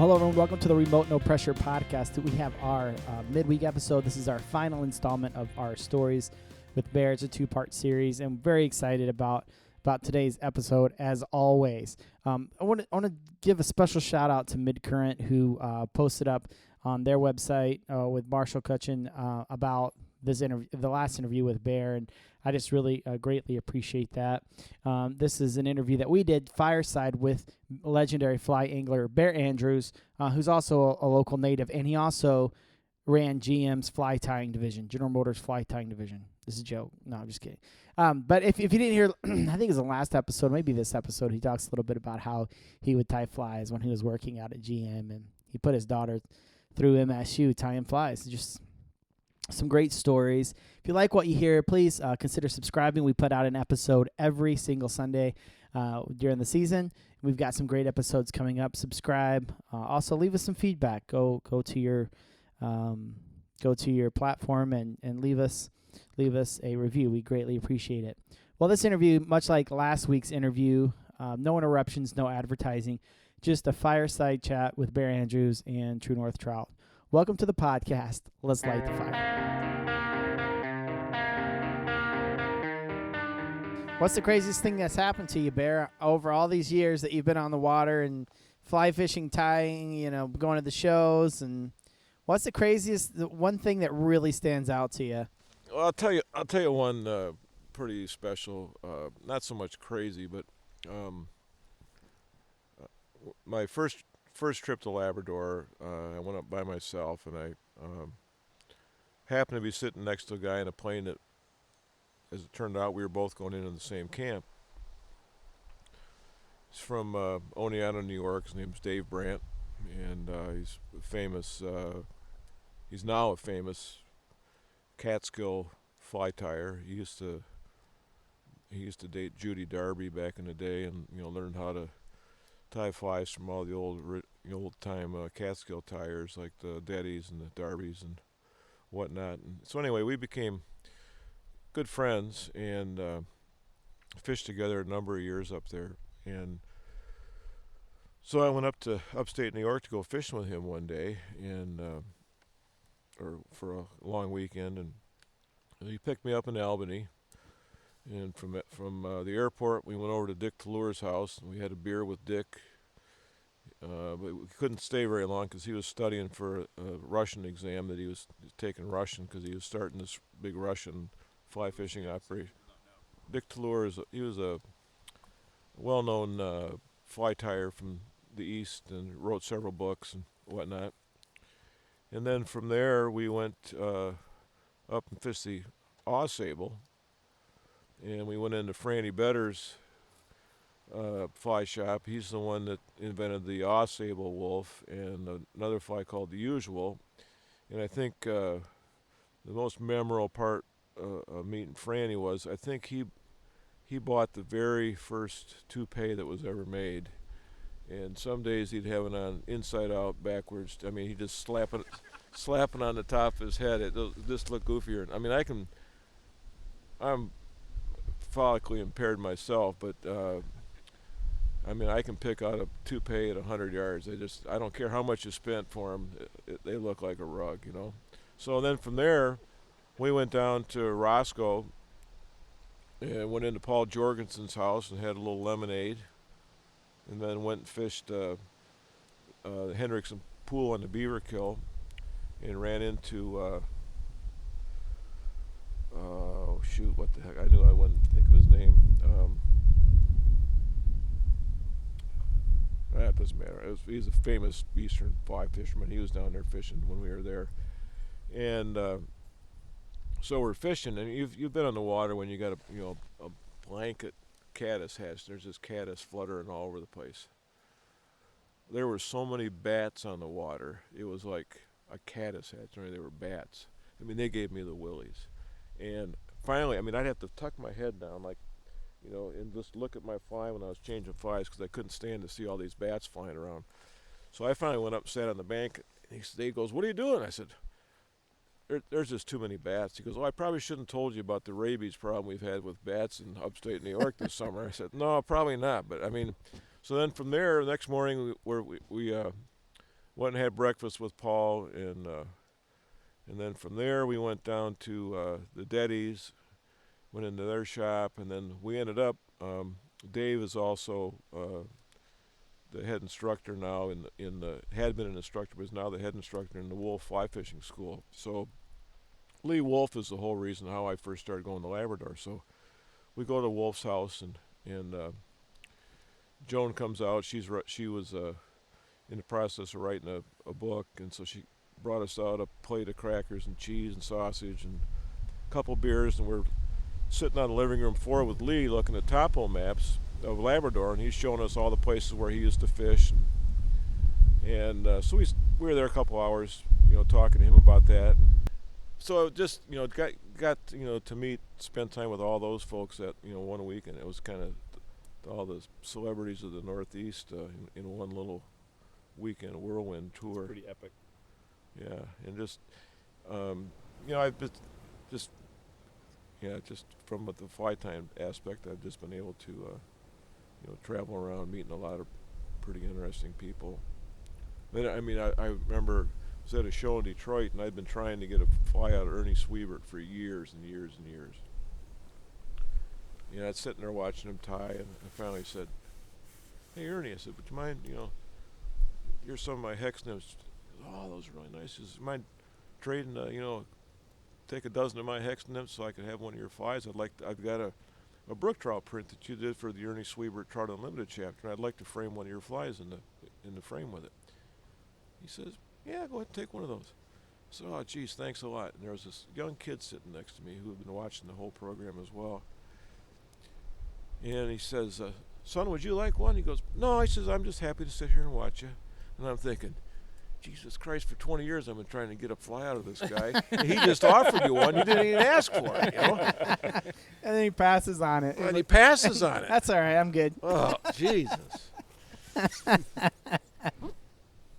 Hello, everyone. Welcome to the Remote No Pressure podcast. We have our midweek episode. This is our final installment of our stories with Bear. It's a two-part series. I'm very excited about today's episode, as always. I want to give a special shout-out to Midcurrent, who posted up on their website with Marshall Cutchin about this interview, the last interview with Bear, and I just really greatly appreciate that. This is an interview that we did fireside with legendary fly angler Bear Andrews, who's also a local native, and he also ran GM's fly tying division, General Motors fly tying division. This is a joke. No, I'm just kidding. But if you didn't hear, I think it was the last episode, maybe this episode, he talks a little bit about how he would tie flies when he was working out at GM, and he put his daughter through MSU tying flies. Just some great stories. If you like what you hear, please consider subscribing. We put out an episode every single Sunday during the season. We've got some great episodes coming up. Subscribe. Also, leave us some feedback. Go to your platform and leave us a review. We greatly appreciate it. Well, this interview, much like last week's interview, no interruptions, no advertising, just a fireside chat with Bear Andrews and True North Trout. Welcome to the podcast. Let's light the fire. What's the craziest thing that's happened to you, Bear, over all these years that you've been on the water and fly fishing, tying, going to the shows? And what's the one thing that really stands out to you? Well, I'll tell you one pretty special. Not so much crazy, but my first trip to Labrador, I went up by myself, and I happened to be sitting next to a guy in a plane that, as it turned out, we were both going into the same camp. He's from Oneonta, New York. His name's Dave Brandt, and he's famous. He's now a famous Catskill fly tyer. He used to date Judy Darby back in the day, and learned how to tie flies from all the old time Catskill tyers like the Deddies and the Darbys and whatnot. And so anyway, we became good friends and fished together a number of years up there. And so I went up to upstate New York to go fishing with him one day, and or for a long weekend, and he picked me up in Albany. And from the airport, we went over to Dick Tallure's house, and we had a beer with Dick. But we couldn't stay very long because he was studying for a Russian exam that he was taking Russian because he was starting this big Russian fly fishing operation. Dick Tallure was a well-known fly tyer from the East and wrote several books and whatnot. And then from there, we went up and fished the Ausable. And we went into Franny Better's fly shop. He's the one that invented the Ausable wolf and another fly called the Usual. And I think the most memorable part of meeting Franny was, I think he bought the very first toupee that was ever made. And some days he'd have it on inside out, backwards. I mean, he'd just slapping on the top of his head. It just looked goofier. I mean, I'm follically impaired myself, but I mean, I can pick out a toupee at 100 yards. I don't care how much you spent for them. They look like a rug, So then from there, we went down to Roscoe and went into Paul Jorgensen's house and had a little lemonade, and then went and fished the Hendrickson Pool on the Beaver Kill, and ran into oh shoot, what the heck? I knew I wouldn't think of his name. That doesn't matter. He's a famous eastern fly fisherman. He was down there fishing when we were there, and so we're fishing. And you've been on the water when you got a blanket caddis hatch. There's this caddis fluttering all over the place. There were so many bats on the water. It was like a caddis hatch. They were bats. I mean, they gave me the willies. And finally, I mean, I'd have to tuck my head down, like, and just look at my fly when I was changing flies because I couldn't stand to see all these bats flying around. So I finally went up and sat on the bank. And he goes, "What are you doing?" I said, there's just too many bats. He goes, "Oh, I probably shouldn't have told you about the rabies problem we've had with bats in upstate New York this summer." I said, "No, probably not." But, I mean, so then from there, the next morning, we went and had breakfast with Paul, and then from there we went down to the Deddies, went into their shop, and then we ended up. Dave is also the head instructor now had been an instructor, but is now the head instructor in the Wolf Fly Fishing School. So Lee Wolf is the whole reason how I first started going to Labrador. So we go to Wolf's house, and Joan comes out. She was in the process of writing a book, and so she brought us out a plate of crackers and cheese and sausage and a couple beers, and we're sitting on the living room floor with Lee looking at topo maps of Labrador, and he's showing us all the places where he used to fish, and so we were there a couple hours, talking to him about that. So just got to spend time with all those folks at one weekend. It was kind of all the celebrities of the Northeast in one little weekend whirlwind tour. Pretty epic. Yeah, and just I've just from the fly time aspect, I've just been able to travel around, meeting a lot of pretty interesting people. Then I remember I was at a show in Detroit, and I'd been trying to get a fly out of Ernie Hebert for years and years and years. I'd sitting there watching him tie, and I finally said, "Hey Ernie," I said, "would you mind, here's some of my hex nymphs." "Oh, those are really nice. Is you mind trading, take a dozen of my hex nymphs so I could have one of your flies? I've got a brook trout print that you did for the Ernie Hebert Trout Unlimited chapter, and I'd like to frame one of your flies in the frame with it." He says, "Yeah, go ahead and take one of those." So, "Oh, geez, thanks a lot." And there was this young kid sitting next to me who had been watching the whole program as well. And he says, "Son, would you like one?" He goes, "No," he says, "I'm just happy to sit here and watch you." And I'm thinking, Jesus Christ, for 20 years I've been trying to get a fly out of this guy. And he just offered you one. You didn't even ask for it, And then he passes on it. And he passes on it. That's all right. I'm good. Oh, Jesus.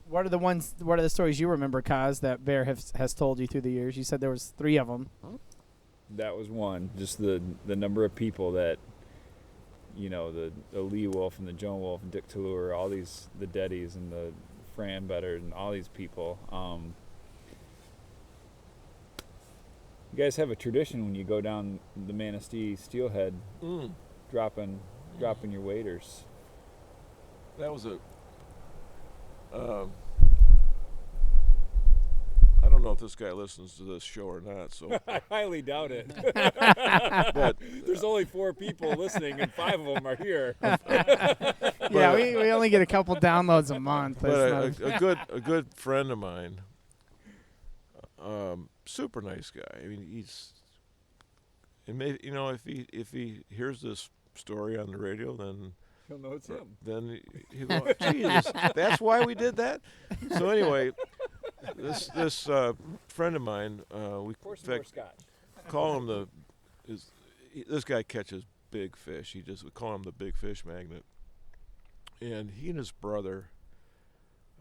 What are the stories you remember, Kaz, that Bear has told you through the years? You said there was 3 of them. That was one. Just the number of people that, the Lee Wolf and the Joan Wolf and Dick Tallur, all these, the Deddies and the Fran Better and all these people. You guys have a tradition when you go down the Manistee Steelhead, dropping your waders. That was I don't know if this guy listens to this show or not, so I highly doubt it. but There's only 4 people listening, and 5 of them are here. Yeah, we only get a couple downloads a month. But a good friend of mine, super nice guy. I mean, if he hears this story on the radio, then He'll know it's him. Then he'll go, Jesus, that's why we did that? So anyway, this friend of mine, we call him this guy catches big fish. We call him the big fish magnet. And he and his brother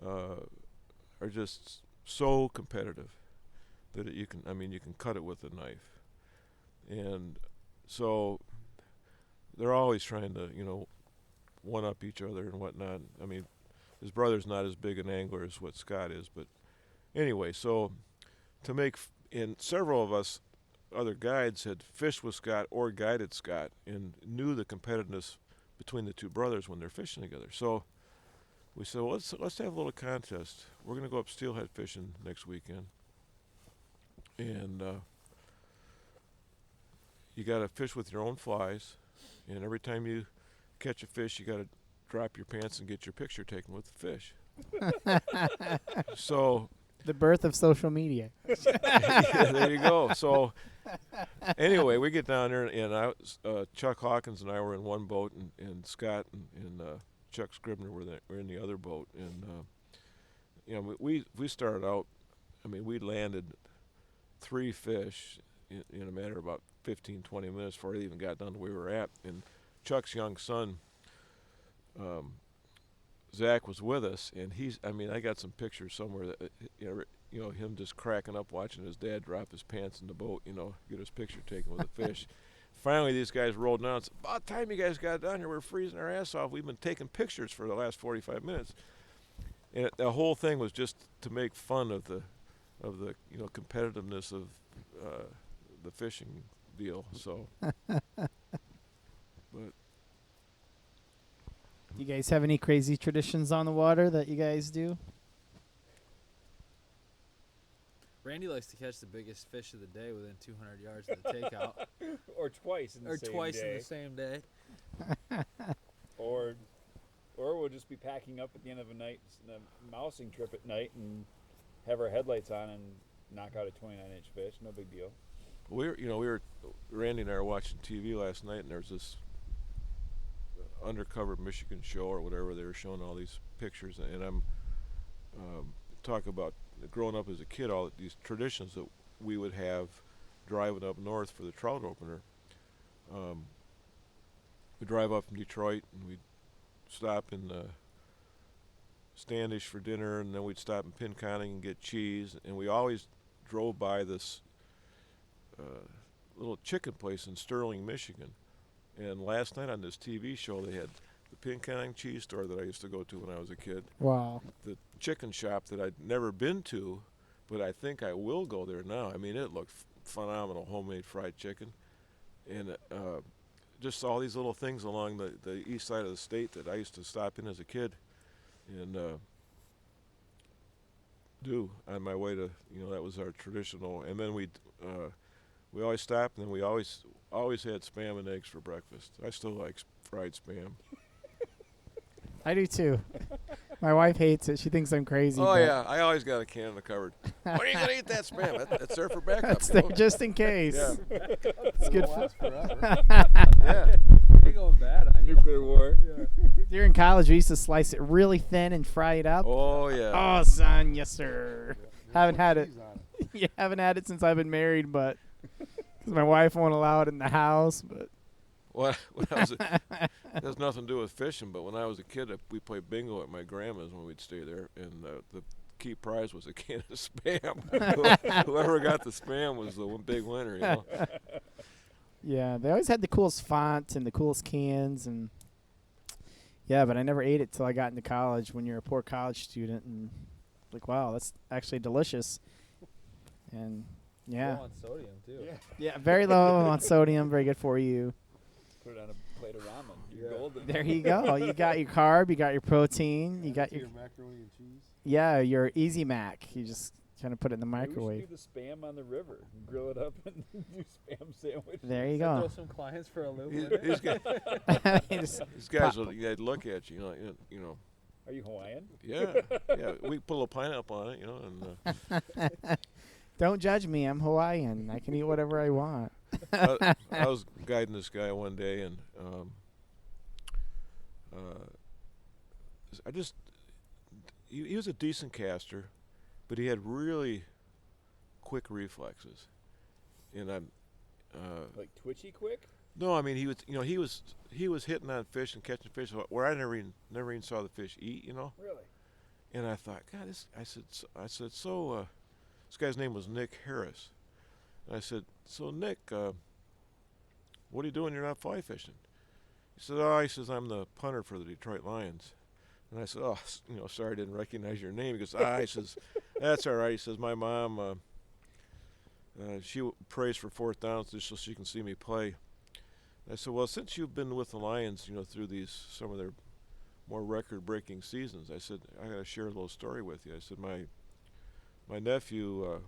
are just so competitive that you can cut it with a knife. And so they're always trying to, one up each other and whatnot. I mean, his brother's not as big an angler as what Scott is, but anyway, so and several of us other guides had fished with Scott or guided Scott and knew the competitiveness between the two brothers when they're fishing together. So we said, well, let's have a little contest. We're going to go up steelhead fishing next weekend, and you got to fish with your own flies, and every time you catch a fish, you got to drop your pants and get your picture taken with the fish. So the birth of social media. Yeah, there you go. So anyway, we get down there, and Chuck Hawkins and I were in one boat, and Scott and Chuck Scribner were in the other boat, and we started out. I mean, we landed 3 fish in a matter of about 15, 20 minutes before they even got down to where we were at. And Chuck's young son, Zach, was with us, and I got some pictures somewhere that, him just cracking up watching his dad drop his pants in the boat, get his picture taken with a fish. Finally, these guys rolled down. It's about time you guys got down here. We're freezing our ass off. We've been taking pictures for the last 45 minutes. And the whole thing was just to make fun of the competitiveness of the fishing deal. So, but You guys have any crazy traditions on the water that you guys do? Randy likes to catch the biggest fish of the day within 200 yards of the takeout. Or twice in the same twice day. in the same day. Or we'll just be packing up at the end of a night, a mousing trip at night, and have our headlights on and knock out a 29-inch fish. No big deal. Randy and I were watching TV last night, and there was this undercover Michigan show or whatever. They were showing all these pictures, and I'm talking about growing up as a kid, all these traditions that we would have driving up north for the trout opener. We'd drive up from Detroit, and we'd stop in Standish for dinner, and then we'd stop in Pinconning and get cheese, and we always drove by this little chicken place in Sterling, Michigan. And last night on this TV show, they had the Pinconning cheese store that I used to go to when I was a kid. Wow. The chicken shop that I'd never been to, but I think I will go there now. I mean, it looked phenomenal, homemade fried chicken. And just all these little things along the east side of the state that I used to stop in as a kid and do on my way to, that was our traditional. And then we always stopped, and then we always had Spam and eggs for breakfast. I still like fried Spam. I do too. My wife hates it. She thinks I'm crazy. Oh, but yeah. I always got a can in the cupboard. When are you going to eat that Spam? That's there for backup. That's there just in case. Yeah. It's good for Yeah. Ain't going bad on you. Nuclear war. During college, we used to slice it really thin and fry it up. Oh, yeah. Oh, son, yes, sir. Haven't had it. You haven't had it since I've been married, but because my wife won't allow it in the house. But When I was it has nothing to do with fishing, but when I was a kid, we played bingo at my grandma's when we'd stay there, and the key prize was a can of Spam. Whoever got the Spam was the big winner, yeah, they always had the coolest font and the coolest cans, and yeah, but I never ate it till I got into college. When you're a poor college student, and like, wow, that's actually delicious. And yeah, Low on sodium too. yeah, very low on sodium, very good for you. Put it on a plate of ramen. You're Yeah. golden. There you go. You got your carb, you got your protein, you got your macaroni and cheese. yeah, your Easy Mac. You just kind of put it in the Maybe microwave. We should do the Spam on the river. Grill it up and do Spam sandwiches. There you Throw go. some clients for a loop. These with it. guys, You just these guys pop- will look at you, Are you Hawaiian? yeah. We put a little pineapple on it, and don't judge me. I'm Hawaiian. I can eat whatever I want. I was guiding this guy one day, and he was a decent caster, but he had really quick reflexes, and I'm Like twitchy quick? no, I mean he was hitting on fish and catching fish where I never even saw the fish eat, Really? and I thought, God, I said so. This guy's name was Nick Harris. And I said, so Nick, what are you doing? You're not fly fishing. He said, he says, I'm the punter for the Detroit Lions. And I said, sorry, I didn't recognize your name. He goes, he says, that's all right. He says, my mom, she prays for fourth downs just so she can see me play. I said, well, since you've been with the Lions, through some of their more record-breaking seasons, I said, I got to share a little story with you. I said, my nephew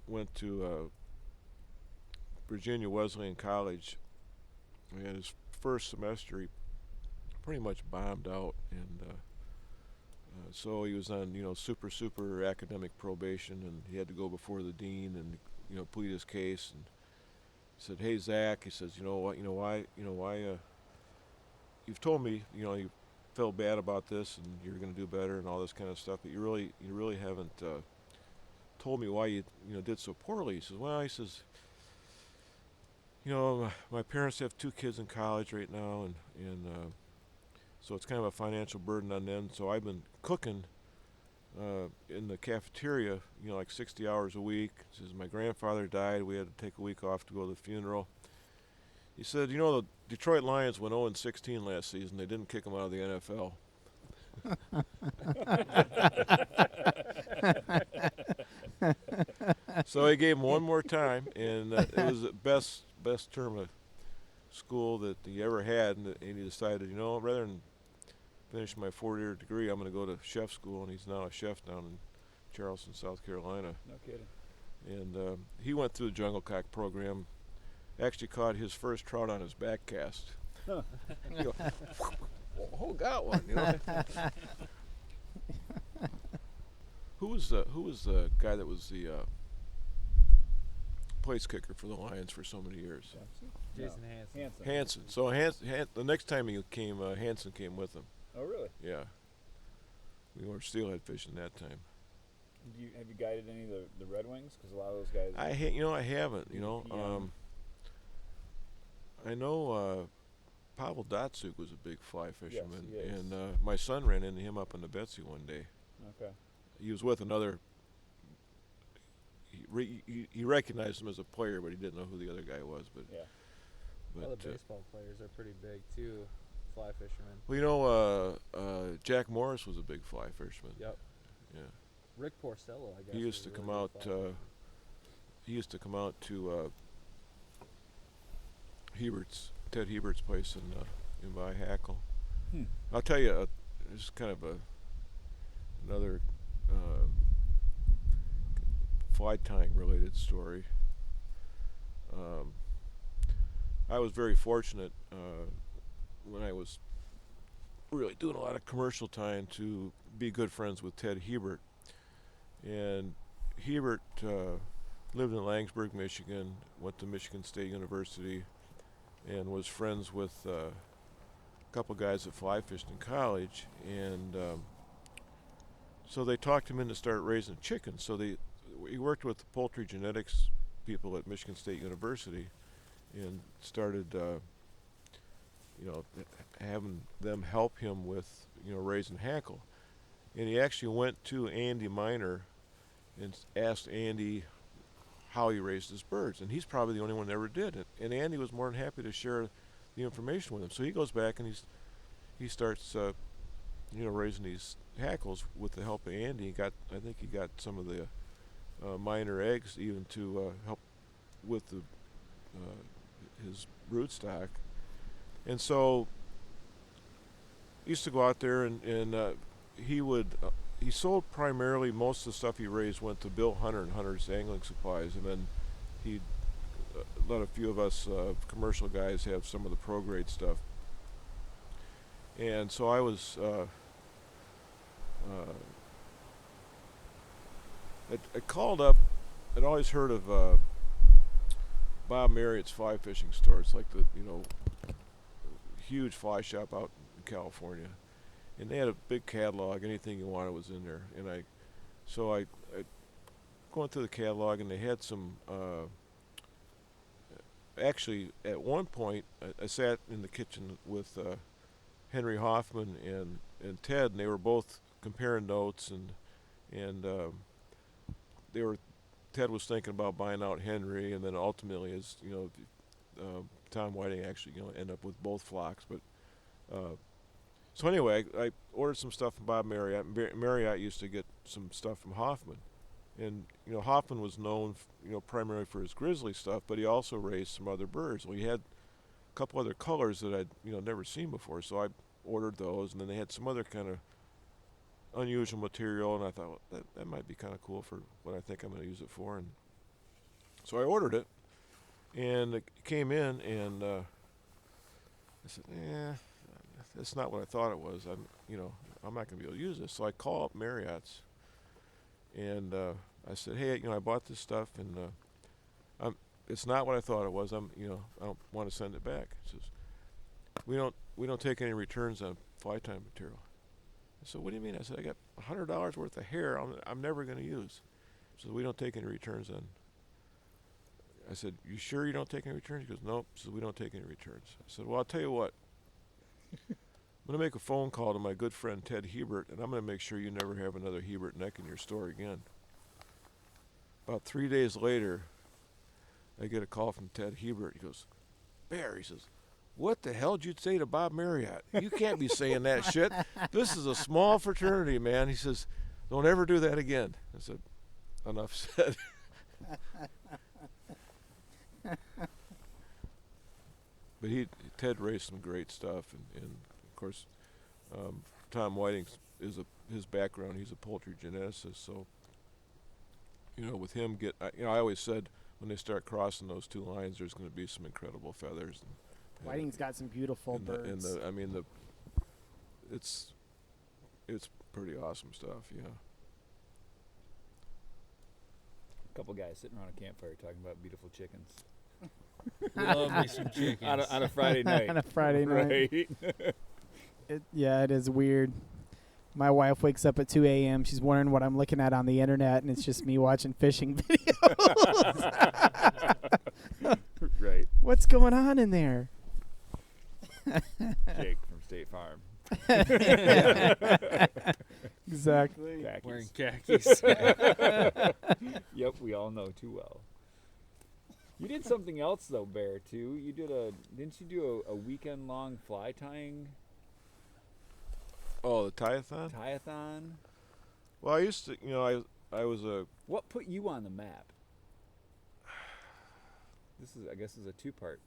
went to Virginia Wesleyan College, and his first semester he pretty much bombed out, and so he was on super academic probation, and he had to go before the dean and plead his case. And he said, hey Zach, he says, why you've told me you felt bad about this and you're going to do better and all this kind of stuff, but you really haven't told me why you did so poorly. He says, well, he says, my parents have 2 kids in college right now, and so it's kind of a financial burden on them. So I've been cooking in the cafeteria, like 60 hours a week. He says, my grandfather died. We had to take a week off to go to the funeral. He said, the Detroit Lions went 0-16 last season. They didn't kick them out of the NFL. So I gave him one more time, and it was the best term of school that he ever had, and he decided, rather than finish my 4-year degree, I'm going to go to chef school, and he's now a chef down in Charleston, South Carolina. No kidding. And he went through the jungle cock program, actually caught his first trout on his back cast. Huh. Oh, got one, Who was the guy that was the place kicker for the Lions for so many years? Jason No. Hansen. Hansen. So the next time he came, Hansen came with him. Oh, really? Yeah. We were steelhead fishing that time. Have you guided any of the Red Wings? Because a lot of those guys. I haven't. I know Pavel Datsuk was a big fly fisherman, Yes, he is. and my son ran into him up on the Betsy one day. Okay. He was with another. He recognized him as a player, but he didn't know who the other guy was. But Yeah. All the baseball players are pretty big too, fly fishermen. well, Jack Morris was a big fly fisherman. Yep. Yeah. Rick Porcello, I guess. He used to was come really out. good fly He used to come out to Ted Hebert's place in by Hackle. I'll tell you, this is kind of another fly tying related story. I was very fortunate when I was really doing a lot of commercial tying to be good friends with Ted Hebert. And Hebert lived in Laingsburg, Michigan, went to Michigan State University, and was friends with a couple guys that fly fished in college. And so they talked him in to start raising chickens. So he worked with the poultry genetics people at Michigan State University and started having them help him with raising hackle. And he actually went to Andy Miner and asked Andy how he raised his birds, and he's probably the only one that ever did it. And Andy was more than happy to share the information with him. So he goes back and he starts raising these hackles with the help of Andy. I think he got some of the Miner eggs even to help with his brood stock. And so he used to go out there and he sold primarily, most of the stuff he raised went to Bill Hunter and Hunter's Angling Supplies, and then he let a few of us commercial guys have some of the pro grade stuff. And so I was I called up. I'd always heard of Bob Marriott's fly fishing store. It's like the huge fly shop out in California. And they had a big catalog. Anything you wanted was in there. And I going through the catalog, and they had some. Actually, at one point, I sat in the kitchen with Henry Hoffman and Ted, and they were both comparing notes, and Ted was thinking about buying out Henry, and then ultimately, as Tom Whiting actually ended up with both flocks, but. So anyway, I ordered some stuff from Bob Marriott. Marriott used to get some stuff from Hoffman, and Hoffman was known, primarily for his grizzly stuff, but he also raised some other birds. Well, he had a couple other colors that I'd never seen before, so I ordered those, and then they had some other kind of unusual material, and I thought, well, that might be kind of cool for what I think I'm going to use it for, and so I ordered it, and it came in, and I said, that's not what I thought it was. I'm not going to be able to use this. So I call up Marriott's, and I said, hey, I bought this stuff, and it's not what I thought it was. I don't want to send it back. He says, we don't take any returns on fly time material. I said, what do you mean? I said, I got $100 worth of hair I'm never going to use. He said, we don't take any returns on. I said, you sure you don't take any returns? He goes, nope. He said, we don't take any returns. I said, well, I'll tell you what. I'm going to make a phone call to my good friend Ted Hebert, and I'm going to make sure you never have another Hebert neck in your store again. About 3 days later, I get a call from Ted Hebert. He goes, Bear, he says, what the hell did you say to Bob Marriott? You can't be saying that shit. This is a small fraternity, man. He says, don't ever do that again. I said, enough said. But Ted raised some great stuff, and of course, Tom Whiting is his background. He's a poultry geneticist, so with him I always said when they start crossing those two lines, there's going to be some incredible feathers. Whiting's got some beautiful birds. It's pretty awesome stuff, yeah. A couple guys sitting around a campfire talking about beautiful chickens. Love me some chickens. on a Friday night. On a Friday night. Right. It is weird. My wife wakes up at 2 a.m. She's wondering what I'm looking at on the internet, and it's just me watching fishing videos. Right. What's going on in there? Jake from State Farm. Exactly. Khakis. Wearing khakis. Yep, we all know too well. You did something else though, Bear, too. Didn't you do a weekend long fly tying? Oh, the tie-a-thon? Tie-a-thon? Well, I used to, I was a... What put you on the map? I guess is a two-part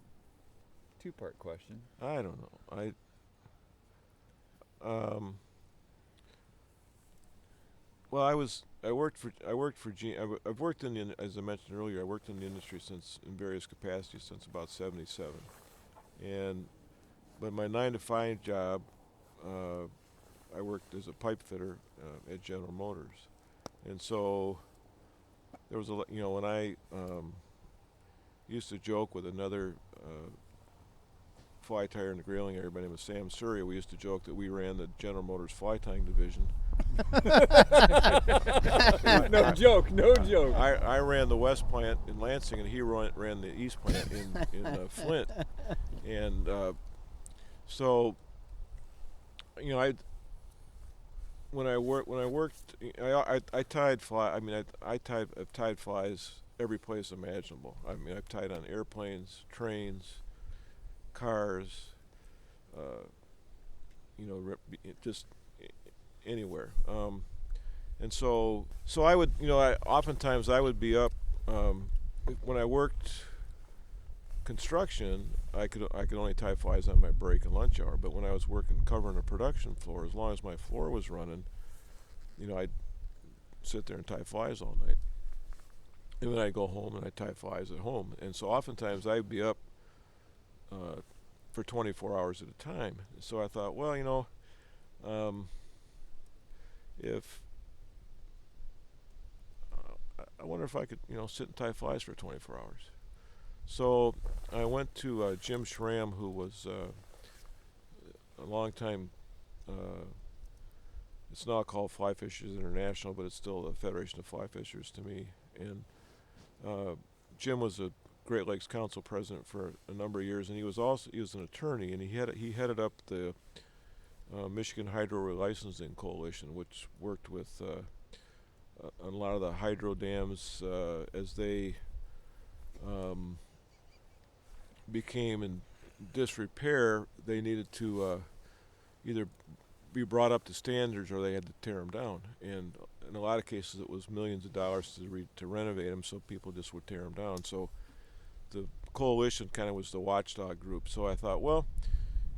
question. I don't know. Well, I worked for I've worked as I mentioned earlier, I worked in the industry in various capacities since about 77. But my 9-to-5 job, I worked as a pipe fitter at General Motors. And so there was when I used to joke with another fly tyer in the grailing area by the name of Sam Surya. We used to joke that we ran the General Motors fly tying division. No joke. I ran the west plant in Lansing, and he ran the east plant in Flint. And so, I tied fly. I mean, I've tied flies every place imaginable. I mean, I've tied on airplanes, trains, cars, just anywhere. And so I would, oftentimes I would be up when I worked construction. I could only tie flies on my break and lunch hour. But when I was covering a production floor, as long as my floor was running, I'd sit there and tie flies all night. And then I'd go home and I'd tie flies at home. And so oftentimes I'd be up for 24 hours at a time. So I thought, well, if I wonder if I could, sit and tie flies for 24 hours. So I went to Jim Schramm, who was a long time. It's now called Fly Fishers International, but it's still the Federation of Fly Fishers to me. And Jim was a Great Lakes Council president for a number of years, and he was an attorney, and he headed up the Michigan Hydro Relicensing Coalition, which worked with a lot of the hydro dams as they became in disrepair. They needed to either be brought up to standards or they had to tear them down. And in a lot of cases, it was millions of dollars to renovate them, so people just would tear them down. So the coalition kind of was the watchdog group. So I thought, well,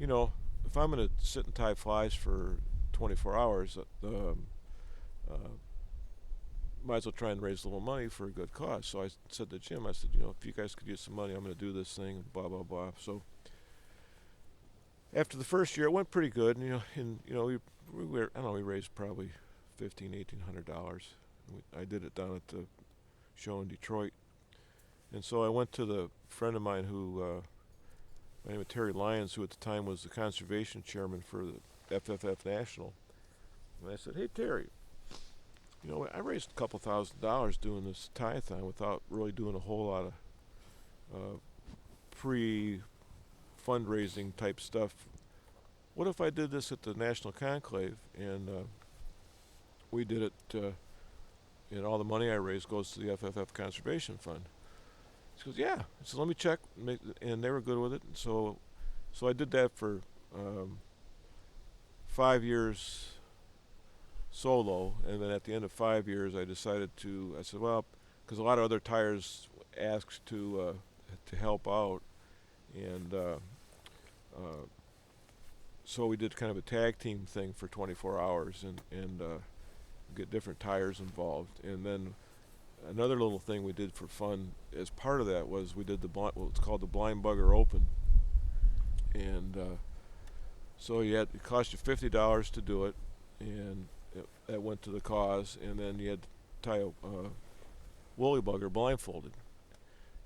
if I'm going to sit and tie flies for 24 hours, might as well try and raise a little money for a good cause. So I said to Jim, if you guys could use some money, I'm going to do this thing, blah, blah, blah. So after the first year, it went pretty good. We raised probably $1,800. I did it down at the show in Detroit. And so I went to the friend of mine who, my name is Terry Lyons, who at the time was the conservation chairman for the FFF National. And I said, hey, Terry, I raised a couple $1,000s doing this tie-a-thon without really doing a whole lot of pre-fundraising type stuff. What if I did this at the National Conclave and we did it, and all the money I raised goes to the FFF Conservation Fund? He goes, yeah. So let me check, and they were good with it. And so So I did that for 5 years solo, and then at the end of 5 years, I said, well, because a lot of other tires asked to help out, and so we did kind of a tag team thing for 24 hours, and get different tires involved. And then another little thing we did for fun as part of that was we did what's called the Blind Bugger Open, and so it cost you $50 to do it, and that went to the cause. And then you had to tie a woolly bugger blindfolded.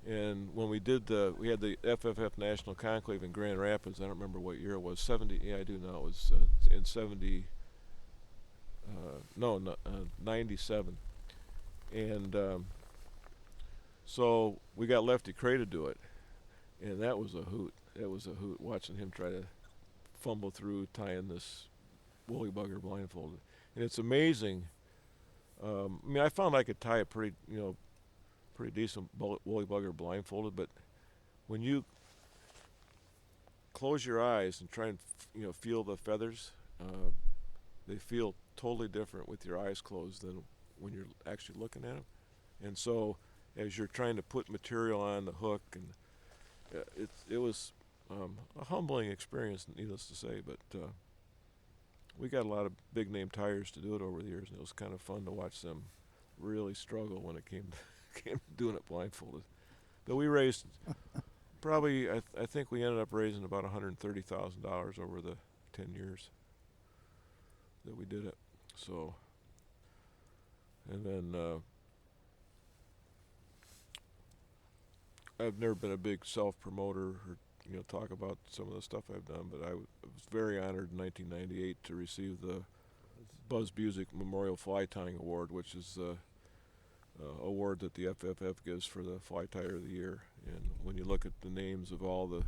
And when we had the FFF National Conclave in Grand Rapids. I don't remember what year it was. 70. Yeah, I do know. It was in 70. 97. And so we got Lefty Cray to do it, and that was a hoot. It was a hoot watching him try to fumble through tying this woolly bugger blindfolded. And it's amazing. I mean, I found I could tie a pretty decent woolly bugger blindfolded, but when you close your eyes and try and feel the feathers, they feel totally different with your eyes closed than when you're actually looking at them. And so as you're trying to put material on the hook, and it was a humbling experience, needless to say, but we got a lot of big name tires to do it over the years, and it was kind of fun to watch them really struggle when it came to doing it blindfolded. But we raised probably, I think we ended up raising about $130,000 over the 10 years that we did it. So, and then I've never been a big self-promoter or talk about some of the stuff I've done, but I was very honored in 1998 to receive the Buzz Busick Memorial Fly Tying Award, which is the award that the FFF gives for the Fly Tyer of the Year. And when you look at the names of all the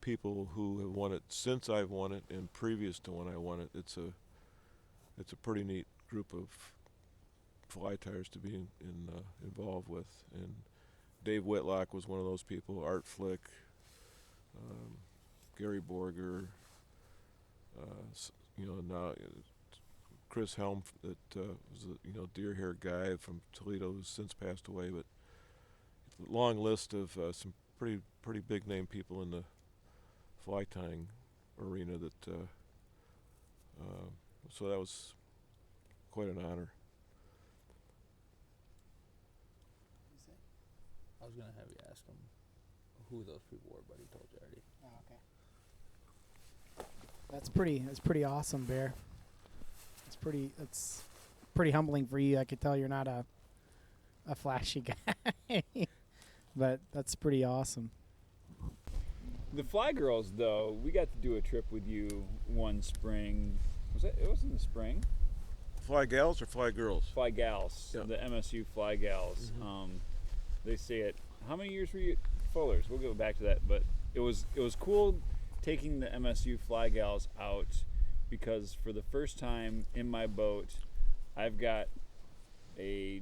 people who have won it since I've won it and previous to when I won it, it's a pretty neat group of fly tyers to be involved with. And Dave Whitlock was one of those people. Art Flick, Gary Borger, now Chris Helm, that was a deer-haired guy from Toledo who's since passed away. But long list of some pretty big name people in the fly tying arena. So that was quite an honor. I was gonna have you ask him who those people were, but he told you already. Oh, okay. That's pretty awesome, Bear. It's pretty humbling for you. I could tell you're not a flashy guy, but that's pretty awesome. The Fly Girls, though, we got to do a trip with you one spring. It was in the spring? Fly Gals or Fly Girls? Fly Gals, yeah. The MSU Fly Gals. Mm-hmm. They say it. How many years were you at Fuller's? We'll go back to that, but it was cool taking the MSU Fly Gals out, because for the first time in my boat, I've got a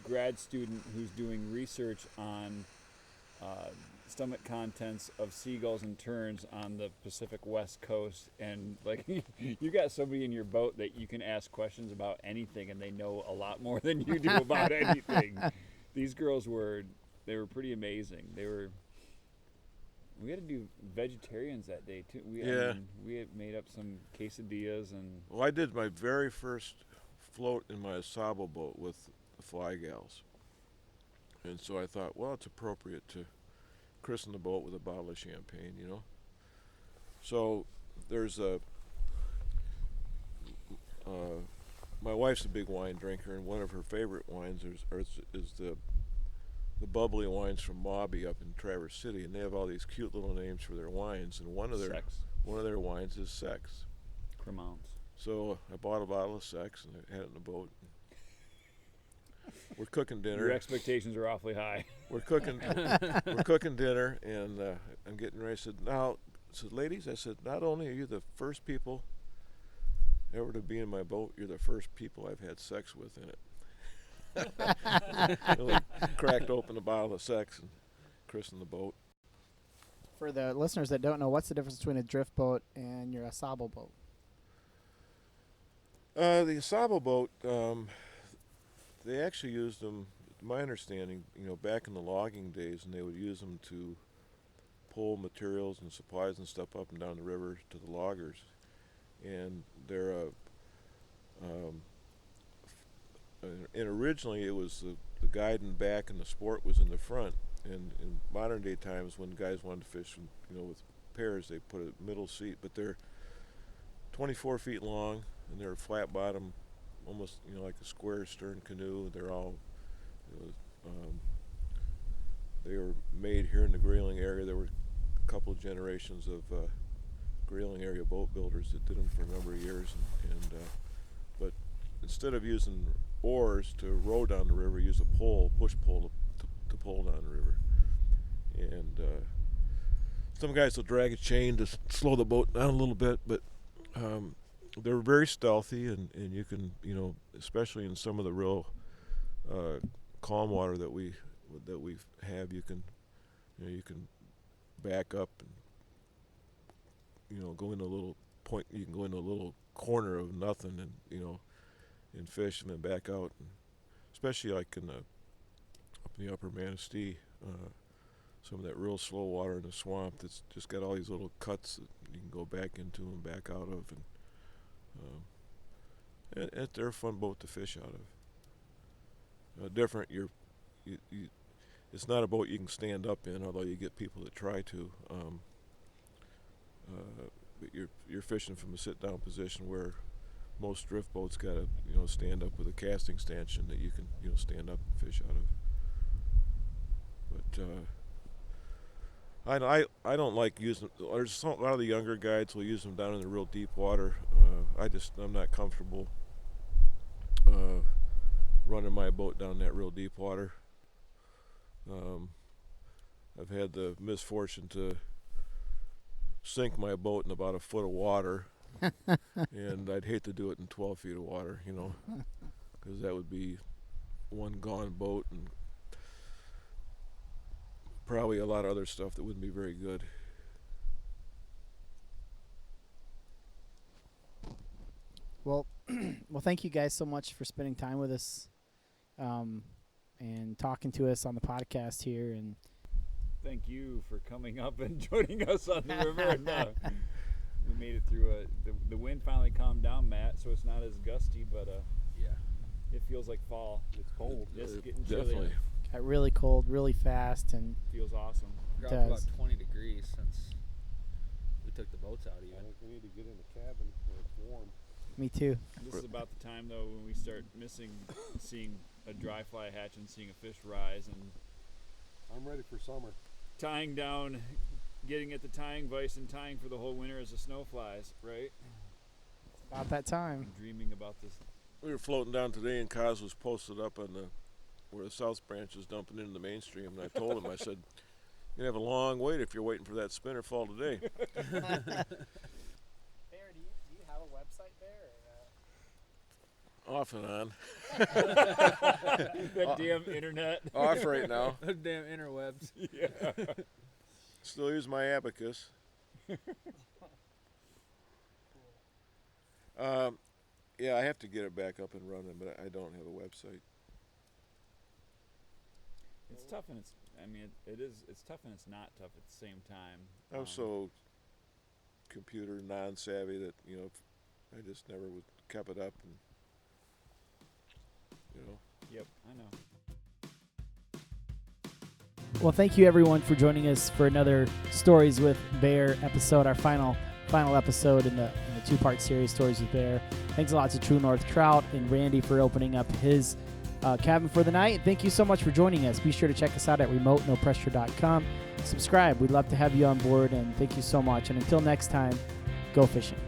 grad student who's doing research on stomach contents of seagulls and terns on the Pacific West Coast, and like you got somebody in your boat that you can ask questions about anything, and they know a lot more than you do about anything. These girls were pretty amazing. We had to do vegetarians that day too. We had made up some quesadillas and. Well, I did my very first float in my Sabo boat with the Fly Gals, and so I thought, well, it's appropriate to christen the boat with a bottle of champagne, So there's my wife's a big wine drinker, and one of her favorite wines is the bubbly wines from Mobby up in Traverse City, and they have all these cute little names for their wines, and one of their wines is Sex. Cremants. So I bought a bottle of Sex and I had it in the boat. We're cooking dinner. Your expectations are awfully high. We're cooking dinner, and I'm getting ready. I said, ladies, not only are you the first people ever to be in my boat, you're the first people I've had sex with in it. And we cracked open a bottle of Sex and christened the boat. For the listeners that don't know, what's the difference between a drift boat and your ensemble boat? The ensemble boat, they actually used them, my understanding, back in the logging days, and they would use them to pull materials and supplies and stuff up and down the river to the loggers. And they're and originally it was the guide in back and the sport was in the front. And in modern day times, when guys wanted to fish, with pairs, they put a middle seat. But they're 24 feet long, and they're flat bottom, almost like a square stern canoe. They're all, they were made here in the Grayling area. There were a couple of generations of Grayling area boat builders that did them for a number of years. But instead of using oars to row down the river, use a push pole to pull down the river. And some guys will drag a chain to slow the boat down a little bit, but they're very stealthy, and you can, especially in some of the real calm water that we have, you can back up and go into a little point. You can go into a little corner of nothing, and fish, and then back out. And especially like up in the upper Manistee, some of that real slow water in the swamp that's just got all these little cuts that you can go back into and back out of, and they're a fun boat to fish out of. Different, it's not a boat you can stand up in, although you get people that try to. But you're fishing from a sit-down position where most drift boats got to stand up with a casting stanchion that you can stand up and fish out of. But I don't like using. There's a lot of the younger guides will use them down in the real deep water. I'm not comfortable running my boat down that real deep water. I've had the misfortune to sink my boat in about a foot of water, and I'd hate to do it in 12 feet of water, because that would be one gone boat and probably a lot of other stuff that wouldn't be very good. Well, thank you guys so much for spending time with us, and talking to us on the podcast here. And thank you for coming up and joining us on the river. And, we made it through. The wind finally calmed down, Matt, so it's not as gusty, but Yeah. it feels like fall. It's cold. It's getting chilly. Definitely. got really cold, really fast, and Feels awesome. Dropped does. about 20 degrees since we took the boats out I even. think we need to get in the cabin where it's warm. me too. This is about the time, though, when we start seeing a dry fly hatch and seeing a fish rise, and I'm ready for summer. tying down, getting at the tying vise and tying for the whole winter as the snow flies, right? About that time. Dreaming about this. We were floating down today, and Kaz was posted up on where the south branch is dumping into the mainstream, and I told him, I said, "You have a long wait if you're waiting for that spinner fall today." Bear, do you have a website there? Off and on. That damn internet. Off right now. Those damn interwebs. Yeah. Still use my abacus. Yeah, I have to get it back up and running, but I don't have a website. It's tough, and it's tough and it's not tough at the same time. I'm so computer non-savvy that I just never kept it up, and Yep, I know. Well, thank you everyone for joining us for another Stories with Bear episode, our final episode in the two-part series, Stories with Bear. Thanks a lot to True North Trout and Randy for opening up his cabin for the night. Thank you so much for joining us. Be sure to check us out at remotenopressure.com. Subscribe. We'd love to have you on board, and thank you so much. And until next time, go fishing.